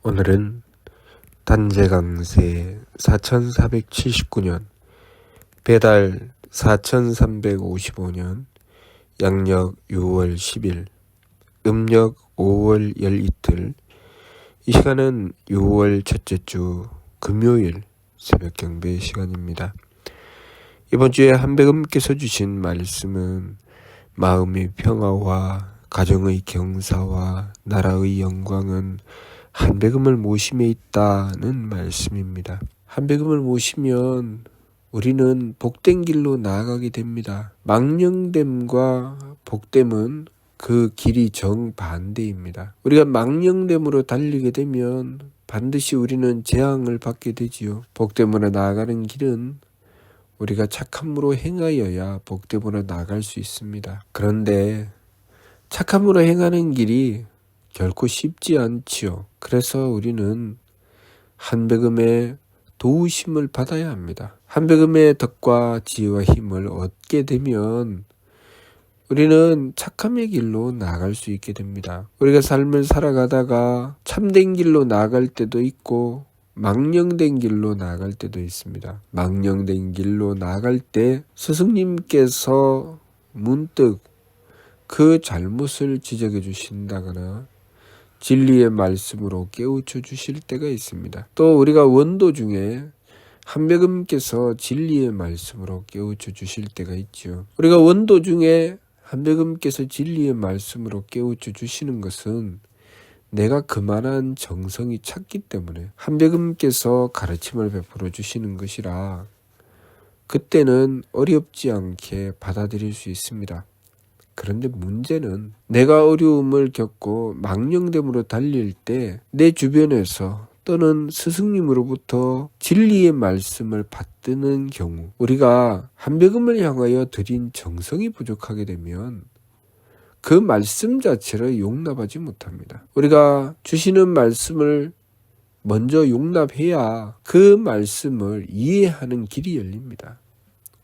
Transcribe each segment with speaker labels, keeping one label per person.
Speaker 1: 오늘은 단재강세 4479년, 배달 4355년, 양력 6월 10일, 음력 5월 열이틀. 이 시간은 6월 첫째 주 금요일 새벽 경배 시간입니다. 이번 주에 한백음께서 주신 말씀은 마음의 평화와 가정의 경사와 나라의 영광은 한백음을 모심에 있다는 말씀입니다. 한백음을 모시면 우리는 복된 길로 나아가게 됩니다. 망령됨과 복됨은 그 길이 정반대입니다. 우리가 망령됨으로 달리게 되면 반드시 우리는 재앙을 받게 되지요. 복됨으로 나아가는 길은 우리가 착함으로 행하여야 복됨으로 나아갈 수 있습니다. 그런데 착함으로 행하는 길이 결코 쉽지 않지요. 그래서 우리는 한백음의 도우심을 받아야 합니다. 한백음의 덕과 지혜와 힘을 얻게 되면 우리는 착함의 길로 나아갈 수 있게 됩니다. 우리가 삶을 살아가다가 참된 길로 나아갈 때도 있고 망령된 길로 나아갈 때도 있습니다. 망령된 길로 나아갈 때 스승님께서 문득 그 잘못을 지적해 주신다거나 진리의 말씀으로 깨우쳐 주실 때가 있습니다. 또 우리가 원도 중에 한백음께서 진리의 말씀으로 깨우쳐 주실 때가 있죠. 우리가 원도 중에 한백음께서 진리의 말씀으로 깨우쳐 주시는 것은 내가 그만한 정성이 찼기 때문에 한백음께서 가르침을 베풀어 주시는 것이라 그때는 어렵지 않게 받아들일 수 있습니다. 그런데 문제는 내가 어려움을 겪고 망령됨으로 달릴 때 내 주변에서 또는 스승님으로부터 진리의 말씀을 받드는 경우 우리가 한백음을 향하여 드린 정성이 부족하게 되면 그 말씀 자체를 용납하지 못합니다. 우리가 주시는 말씀을 먼저 용납해야 그 말씀을 이해하는 길이 열립니다.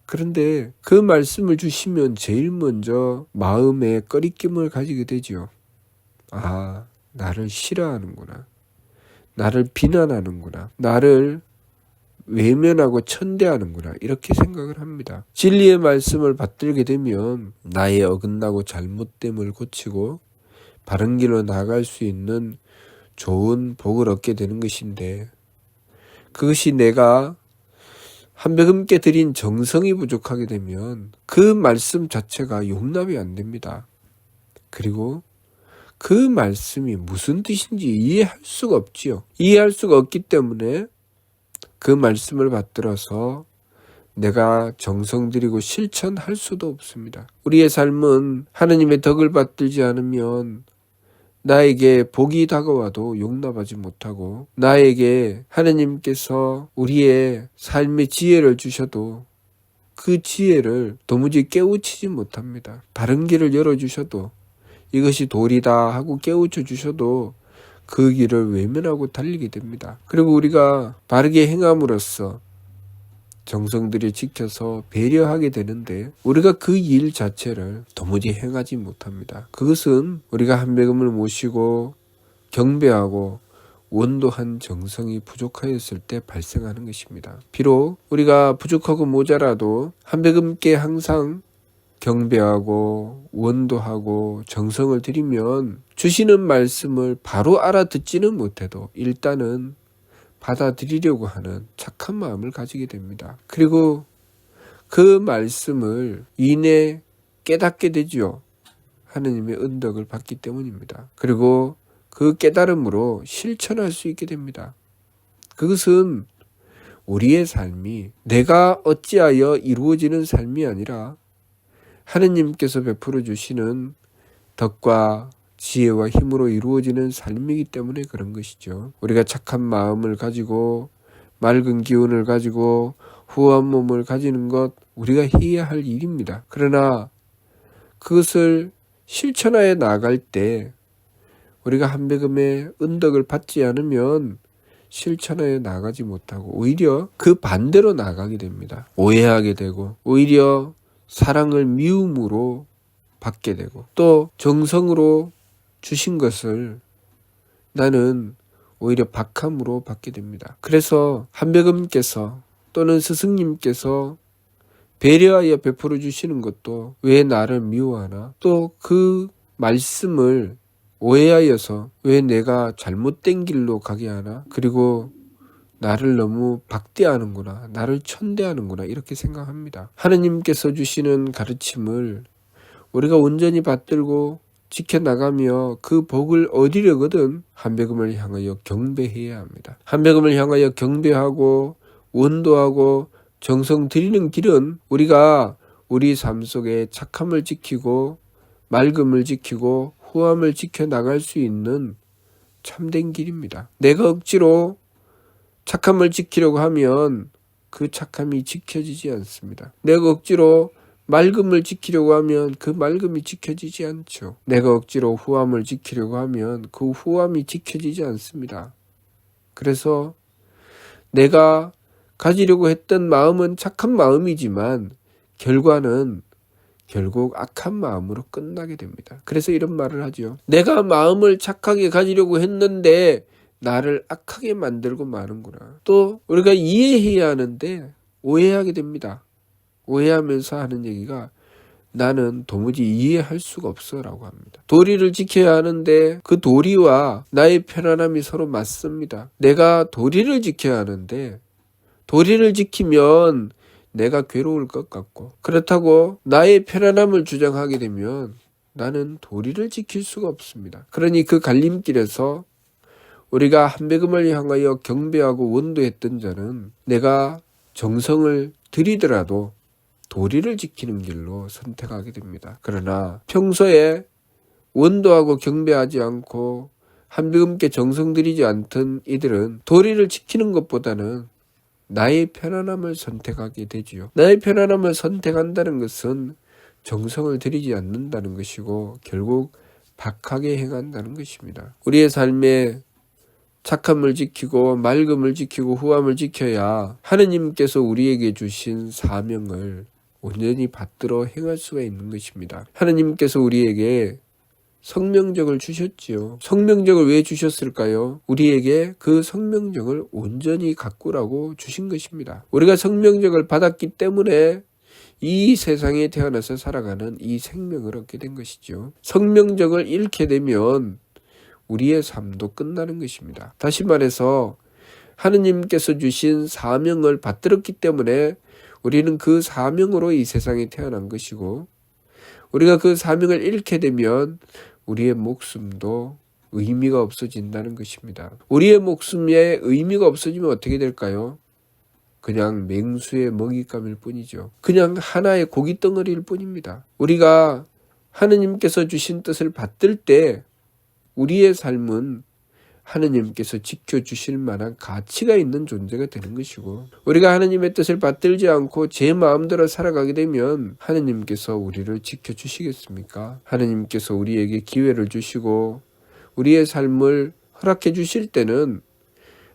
Speaker 1: 그런데 그 말씀을 주시면 제일 먼저 마음에 꺼리낌을 가지게 되죠. 아, 나를 싫어하는구나. 나를 비난하는구나. 나를 외면하고 천대하는구나. 이렇게 생각을 합니다. 진리의 말씀을 받들게 되면 나의 어긋나고 잘못됨을 고치고 바른 길로 나아갈 수 있는 좋은 복을 얻게 되는 것인데 그것이 내가 한백음께 드린 정성이 부족하게 되면 그 말씀 자체가 용납이 안 됩니다. 그리고 그 말씀이 무슨 뜻인지 이해할 수가 없지요. 이해할 수가 없기 때문에 그 말씀을 받들어서 내가 정성 들이고 실천할 수도 없습니다. 우리의 삶은 하느님의 덕을 받들지 않으면 나에게 복이 다가와도 용납하지 못하고 나에게 하느님께서 우리의 삶의 지혜를 주셔도 그 지혜를 도무지 깨우치지 못합니다. 바른 길을 열어주셔도 이것이 도리다 하고 깨우쳐 주셔도 그 길을 외면하고 달리게 됩니다. 그리고 우리가 바르게 행함으로써 정성들이 지켜서 배려하게 되는데 우리가 그 일 자체를 도무지 행하지 못합니다. 그것은 우리가 한백음을 모시고 경배하고 원도한 정성이 부족하였을 때 발생하는 것입니다. 비록 우리가 부족하고 모자라도 한백음께 항상 경배하고 원도하고 정성을 들이면 주시는 말씀을 바로 알아듣지는 못해도 일단은 받아들이려고 하는 착한 마음을 가지게 됩니다. 그리고 그 말씀을 이내 깨닫게 되죠. 하느님의 은덕을 받기 때문입니다. 그리고 그 깨달음으로 실천할 수 있게 됩니다. 그것은 우리의 삶이 내가 어찌하여 이루어지는 삶이 아니라 하느님께서 베풀어 주시는 덕과 지혜와 힘으로 이루어지는 삶이기 때문에 그런 것이죠. 우리가 착한 마음을 가지고 맑은 기운을 가지고 후한 몸을 가지는 것 우리가 해야 할 일입니다. 그러나 그것을 실천하여 나아갈 때 우리가 한백음의 은덕을 받지 않으면 실천하여 나가지 못하고 오히려 그 반대로 나가게 됩니다. 오해하게 되고 오히려 사랑을 미움으로 받게 되고 또 정성으로 주신 것을 나는 오히려 박함으로 받게 됩니다. 그래서 한백음께서 또는 스승님께서 배려하여 베풀어 주시는 것도 왜 나를 미워하나? 또 그 말씀을 오해하여서 왜 내가 잘못된 길로 가게 하나? 그리고 나를 너무 박대하는구나, 나를 천대하는구나 이렇게 생각합니다. 하느님께서 주시는 가르침을 우리가 온전히 받들고 지켜나가며 그 복을 얻으려거든 한백음을 향하여 경배해야 합니다. 한백음을 향하여 경배하고 원도하고 정성 들이는 길은 우리가 우리 삶 속에 착함을 지키고 맑음을 지키고 후함을 지켜나갈 수 있는 참된 길입니다. 내가 억지로 착함을 지키려고 하면 그 착함이 지켜지지 않습니다. 내가 억지로 맑음을 지키려고 하면 그 맑음이 지켜지지 않죠. 내가 억지로 후함을 지키려고 하면 그 후함이 지켜지지 않습니다. 그래서 내가 가지려고 했던 마음은 착한 마음이지만 결과는 결국 악한 마음으로 끝나게 됩니다. 그래서 이런 말을 하죠. 내가 마음을 착하게 가지려고 했는데 나를 악하게 만들고 마는구나. 또 우리가 이해해야 하는데 오해하게 됩니다. 오해하면서 하는 얘기가 나는 도무지 이해할 수가 없어 라고 합니다. 도리를 지켜야 하는데 그 도리와 나의 편안함이 서로 맞습니다. 내가 도리를 지켜야 하는데 도리를 지키면 내가 괴로울 것 같고 그렇다고 나의 편안함을 주장하게 되면 나는 도리를 지킬 수가 없습니다. 그러니 그 갈림길에서 우리가 한백음을 향하여 경배하고 원도했던 자는 내가 정성을 들이더라도 도리를 지키는 길로 선택하게 됩니다. 그러나 평소에 원도하고 경배하지 않고 한백음께 정성 들이지 않던 이들은 도리를 지키는 것보다는 나의 편안함을 선택하게 되지요. 나의 편안함을 선택한다는 것은 정성을 들이지 않는다는 것이고 결국 박하게 행한다는 것입니다. 우리의 삶에 착함을 지키고 맑음을 지키고 후함을 지켜야 하느님께서 우리에게 주신 사명을 온전히 받들어 행할 수가 있는 것입니다. 하느님께서 우리에게 성명적을 주셨지요. 성명적을 왜 주셨을까요? 우리에게 그 성명적을 온전히 가꾸라고 주신 것입니다. 우리가 성명적을 받았기 때문에 이 세상에 태어나서 살아가는 이 생명을 얻게 된 것이죠. 성명적을 잃게 되면 우리의 삶도 끝나는 것입니다. 다시 말해서 하느님께서 주신 사명을 받들었기 때문에 우리는 그 사명으로 이 세상에 태어난 것이고 우리가 그 사명을 잃게 되면 우리의 목숨도 의미가 없어진다는 것입니다. 우리의 목숨에 의미가 없어지면 어떻게 될까요? 그냥 맹수의 먹잇감일 뿐이죠. 그냥 하나의 고깃덩어리일 뿐입니다. 우리가 하느님께서 주신 뜻을 받들 때 우리의 삶은 하느님께서 지켜주실 만한 가치가 있는 존재가 되는 것이고 우리가 하느님의 뜻을 받들지 않고 제 마음대로 살아가게 되면 하느님께서 우리를 지켜주시겠습니까? 하느님께서 우리에게 기회를 주시고 우리의 삶을 허락해 주실 때는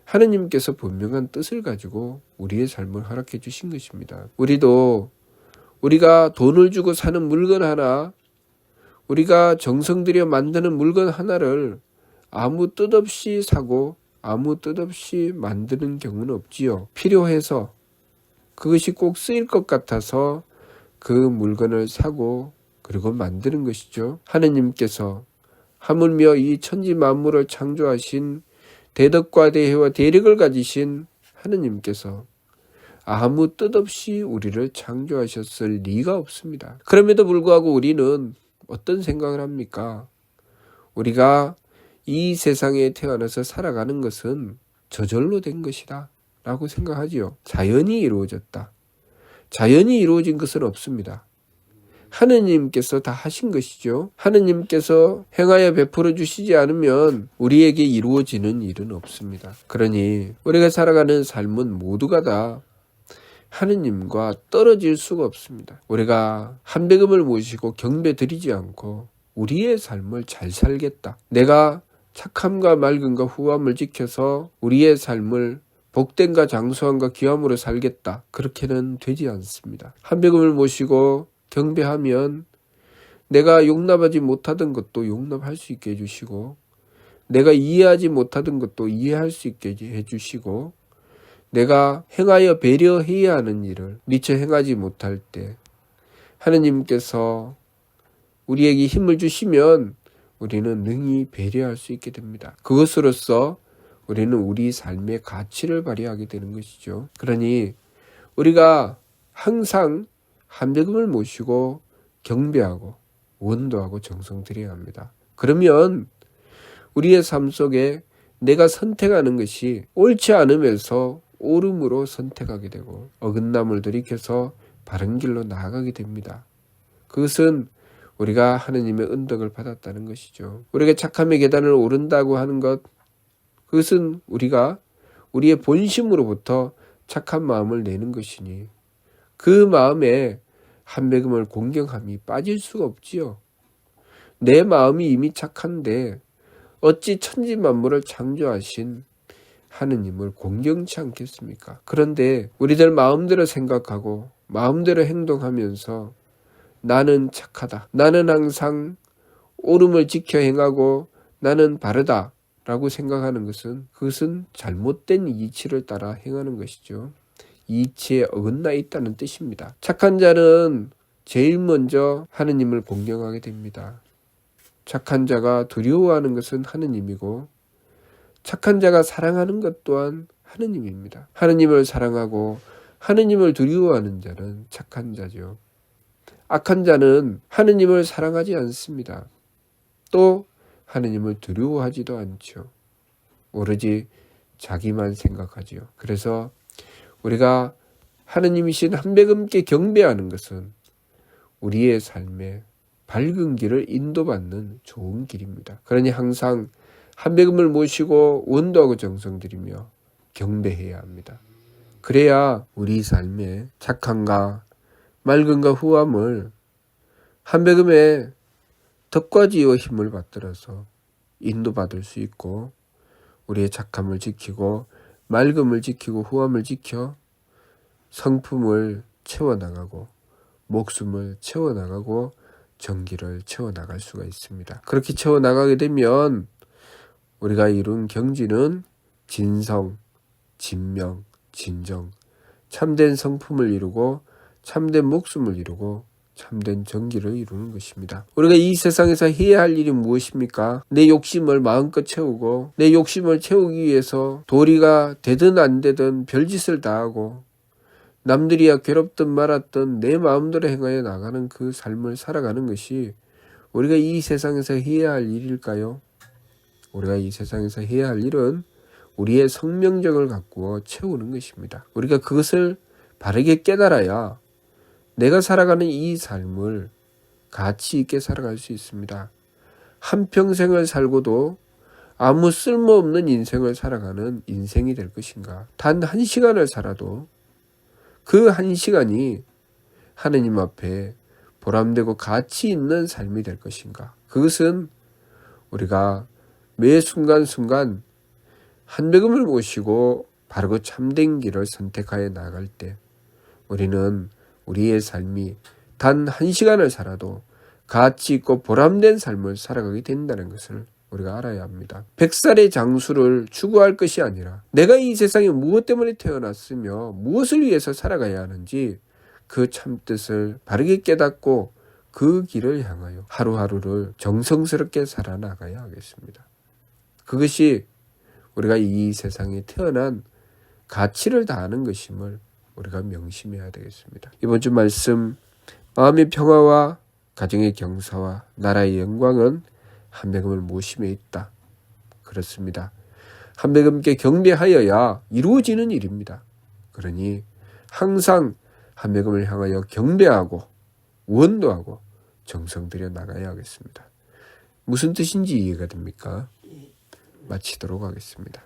Speaker 1: 하느님께서 분명한 뜻을 가지고 우리의 삶을 허락해 주신 것입니다. 우리가 돈을 주고 사는 물건 하나, 우리가 정성 들여 만드는 물건 하나를 아무 뜻 없이 사고 아무 뜻 없이 만드는 경우는 없지요. 필요해서 그것이 꼭 쓰일 것 같아서 그 물건을 사고 그리고 만드는 것이죠. 하느님께서 하물며 이 천지 만물을 창조하신 대덕과 대혜와 대력을 가지신 하느님께서 아무 뜻 없이 우리를 창조하셨을 리가 없습니다. 그럼에도 불구하고 우리는 어떤 생각을 합니까? 우리가 이 세상에 태어나서 살아가는 것은 저절로 된 것이다 라고 생각하지요. 자연이 이루어졌다. 자연이 이루어진 것은 없습니다. 하느님께서 다 하신 것이죠. 하느님께서 행하여 베풀어 주시지 않으면 우리에게 이루어지는 일은 없습니다. 그러니 우리가 살아가는 삶은 모두가 다 하느님과 떨어질 수가 없습니다. 우리가 한백음을 모시고 경배 드리지 않고 우리의 삶을 잘 살겠다. 내가 착함과 맑음과 후함을 지켜서 우리의 삶을 복됨과 장수함과 귀함으로 살겠다. 그렇게는 되지 않습니다. 한백음을 모시고 경배하면 내가 용납하지 못하던 것도 용납할 수 있게 해주시고 내가 이해하지 못하던 것도 이해할 수 있게 해주시고 내가 행하여 배려해야 하는 일을 미처 행하지 못할 때 하느님께서 우리에게 힘을 주시면 우리는 능히 배려할 수 있게 됩니다. 그것으로써 우리는 우리 삶의 가치를 발휘하게 되는 것이죠. 그러니 우리가 항상 한백음을 모시고 경배하고 원도하고 정성드려야 합니다. 그러면 우리의 삶 속에 내가 선택하는 것이 옳지 않으면서 옳음으로 선택하게 되고 어긋남을 돌이켜서 바른 길로 나아가게 됩니다. 그것은 우리가 하느님의 은덕을 받았다는 것이죠. 우리가 착함의 계단을 오른다고 하는 것, 그것은 우리가 우리의 본심으로부터 착한 마음을 내는 것이니 그 마음에 한백음을 공경함이 빠질 수가 없지요. 내 마음이 이미 착한데 어찌 천지만물을 창조하신 하느님을 공경치 않겠습니까? 그런데 우리들 마음대로 생각하고 마음대로 행동하면서 나는 착하다, 나는 항상 옳음을 지켜 행하고 나는 바르다 라고 생각하는 그것은 잘못된 이치를 따라 행하는 것이죠. 이치에 어긋나 있다는 뜻입니다. 착한 자는 제일 먼저 하느님을 공경하게 됩니다. 착한 자가 두려워하는 것은 하느님이고 착한 자가 사랑하는 것 또한 하느님입니다. 하느님을 사랑하고 하느님을 두려워하는 자는 착한 자죠. 악한 자는 하느님을 사랑하지 않습니다. 또 하느님을 두려워하지도 않죠. 오로지 자기만 생각하지요. 그래서 우리가 하느님이신 한백음께 경배하는 것은 우리의 삶에 밝은 길을 인도받는 좋은 길입니다. 그러니 항상 한백음을 모시고 원도하고 정성드리며 경배해야 합니다. 그래야 우리 삶에 착함과 맑음과 후함을 한백음의 덕과 지혜와 힘을 받들어서 인도받을 수 있고 우리의 착함을 지키고 맑음을 지키고 후함을 지켜 성품을 채워나가고 목숨을 채워나가고 정기를 채워나갈 수가 있습니다. 그렇게 채워나가게 되면 우리가 이룬 경지는 진성, 진명, 진정, 참된 성품을 이루고 참된 목숨을 이루고 참된 정기를 이루는 것입니다. 우리가 이 세상에서 해야 할 일이 무엇입니까? 내 욕심을 마음껏 채우고 내 욕심을 채우기 위해서 도리가 되든 안 되든 별짓을 다 하고 남들이야 괴롭든 말았든 내 마음대로 행하여 나가는 그 삶을 살아가는 것이 우리가 이 세상에서 해야 할 일일까요? 우리가 이 세상에서 해야 할 일은 우리의 성명적을 가꾸어 채우는 것입니다. 우리가 그것을 바르게 깨달아야 내가 살아가는 이 삶을 가치 있게 살아갈 수 있습니다. 한평생을 살고도 아무 쓸모없는 인생을 살아가는 인생이 될 것인가? 단 한 시간을 살아도 그 한 시간이 하느님 앞에 보람되고 가치 있는 삶이 될 것인가? 그것은 우리가 매 순간순간 한백음을 모시고 바르고 참된 길을 선택하여 나갈 때 우리는 우리의 삶이 단 한 시간을 살아도 가치 있고 보람된 삶을 살아가게 된다는 것을 우리가 알아야 합니다. 100살의 장수를 추구할 것이 아니라 내가 이 세상에 무엇 때문에 태어났으며 무엇을 위해서 살아가야 하는지 그 참뜻을 바르게 깨닫고 그 길을 향하여 하루하루를 정성스럽게 살아나가야 하겠습니다. 그것이 우리가 이 세상에 태어난 가치를 다하는 것임을 우리가 명심해야 되겠습니다. 이번 주 말씀, 마음의 평화와 가정의 경사와 나라의 영광은 한백음을 모심에 있다. 그렇습니다. 한백음께 경배하여야 이루어지는 일입니다. 그러니 항상 한백음을 향하여 경배하고 원도하고 정성 들여 나가야 하겠습니다. 무슨 뜻인지 이해가 됩니까? 마치도록 하겠습니다.